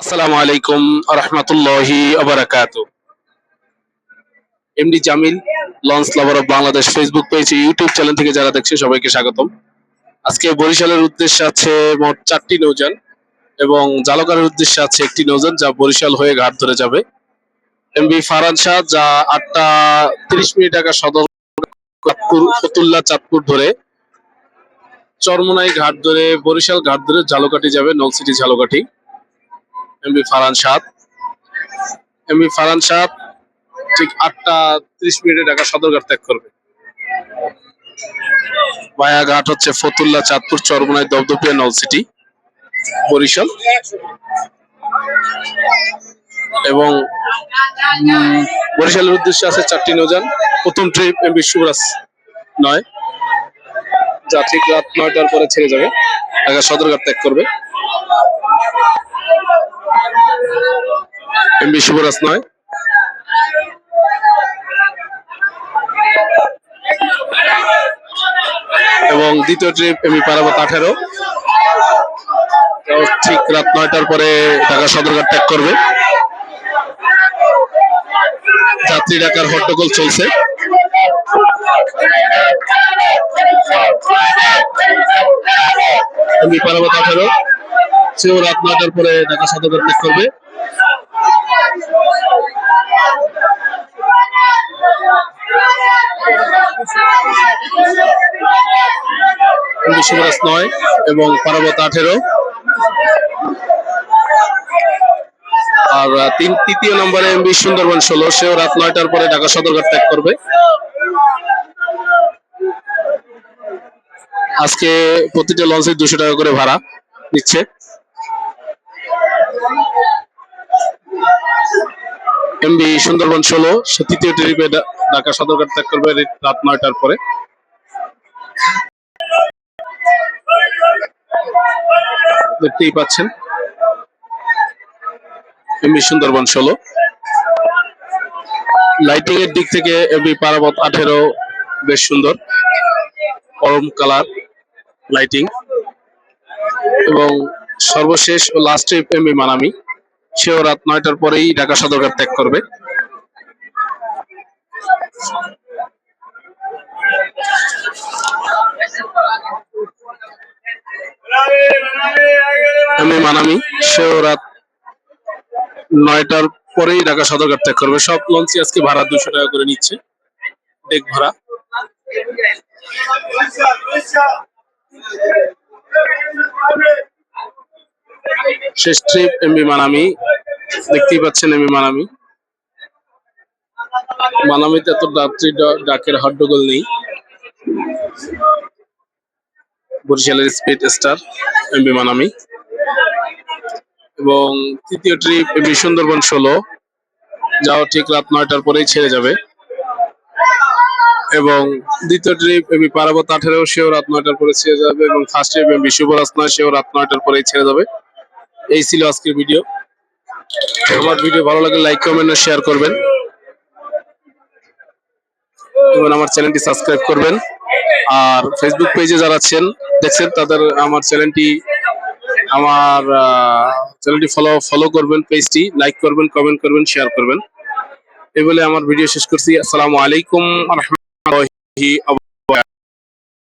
আসসালামু আলাইকুম রহমতুল্লাহি আবরাকাতু। MD Jamil launch lover of Bangladesh Facebook page YouTube channel থেকে যারা দেখছে সবাইকে স্বাগতম। আজকে বরিশালের উদ্দেশ্যে আছে মোট 4টি নৌযান এবং জালকারের উদ্দেশ্যে আছে একটি নৌযান যা বরিশাল হয়ে ঘাট ধরে যাবে। এমবি ফারহান শাহ যা 8টা 30 মিনিট আগে সদর ফতুল্লা চাঁদপুর ধরে চরমোনাই ঘাট ধরে বরিশাল ঘাট ধরে ঝালকাঠি যাবে, নলসিটি ঝালকাঠি। এমবি ফারহান শাহ ঠিক 8টা 30 মিনিটে ঢাকা সদরঘাট ত্যাগ করবে। ভায়া ঘাট হচ্ছে ফতুল্লা চাঁদপুর চরমোনাই দপদপিয়া নলসিটি বরিশাল। এবং বরিশালের উদ্দেশ্যে আছে 4টি নৌযান। প্রথম ট্রিপ এমবি শুভরাজ 9 যা ঠিক রাত 9টার পরে ছেড়ে যাবে, ঢাকা সদরঘাট ত্যাগ করবে। এমবি শুভরাজ 9 এবং দ্বিতীয় ট্রিপ এমবি পারাবত 18 ঠিক রাত 9টার পরে ঢাকা সদরঘাট ত্যাগ করবে। যাত্রী ডাকার হট্টগোল চলছে। এমবি পারাবত 18 সেও রাত 9টার পরে ঢাকা সদরঘাট ত্যাগ করবে। শুভরাজ 9 এবং পারাবত 18 আর তৃতীয় নম্বরে এমবি সুন্দরবন 16 সেও রাত 9টার পরে ঢাকা সদরঘাট ত্যাগ করবে। আজকে প্রতিটা লঞ্চে 200 টাকা করে ভাড়া নিচ্ছে। এমবি সুন্দরবন 16 সে তৃতীয় ট্রিপে ঢাকা সদরঘাট ত্যাগ করবে রাত 9টার পরে। দেখতেই পাচ্ছেন এমবি সুন্দরবন 16। লাইটিং এর দিক থেকে এমবি পারাবত 18 বেশ সুন্দর, গরম কালার লাইটিং। এবং সর্বশেষ ও লাস্ট ট্রিপ এমবি মানামি সেও রাত 9টার পরেই ঢাকা সদরঘাট ত্যাগ করবে। এমবি মানামি সেও রাত 9টার পরেই ঢাকা সদরঘাট ত্যাগ করবে। সব লঞ্চই আজকে ভাড়া 200 টাকা করে নিচ্ছে, ডেক ভাড়া। শেষ ট্রিপ এমবি মানামি, দেখতেই পাচ্ছেন এমবি মানামিতে এত যাত্রী ডাকের হট্টগোল নেই। বরিশালের স্পিড স্টার এমবি মানামি। এবং তৃতীয় ট্রিপ এমবি সুন্দরবন 16 যাও ঠিক রাত 9টার পরেই ছেড়ে যাবে। এবং দ্বিতীয় ট্রিপ এমবি পারাবত 18 সেও রাত 9টার পরে ছেড়ে যাবে। এবং ফার্স্ট ট্রিপ এমবি শুভরাজ 9 সেও রাত 9টার পরেই ছেড়ে যাবে। এই ছিল আজকের ভিডিও। আমার ভিডিও ভালো লাগলে লাইক কমেন্ট ও শেয়ার করবেন এবং আমার চ্যানেলটি সাবস্ক্রাইব করবেন। আর ফেসবুক পেজে যারা দেখছেন তাদের আমার চ্যানেলটি ফলো করবেন, পেজটি লাইক করবেন, কমেন্ট করবেন, শেয়ার করবেন। এই বলে আমার ভিডিও শেষ করছি। আসসালামু আলাইকুম ওয়া রাহমাতুল্লাহি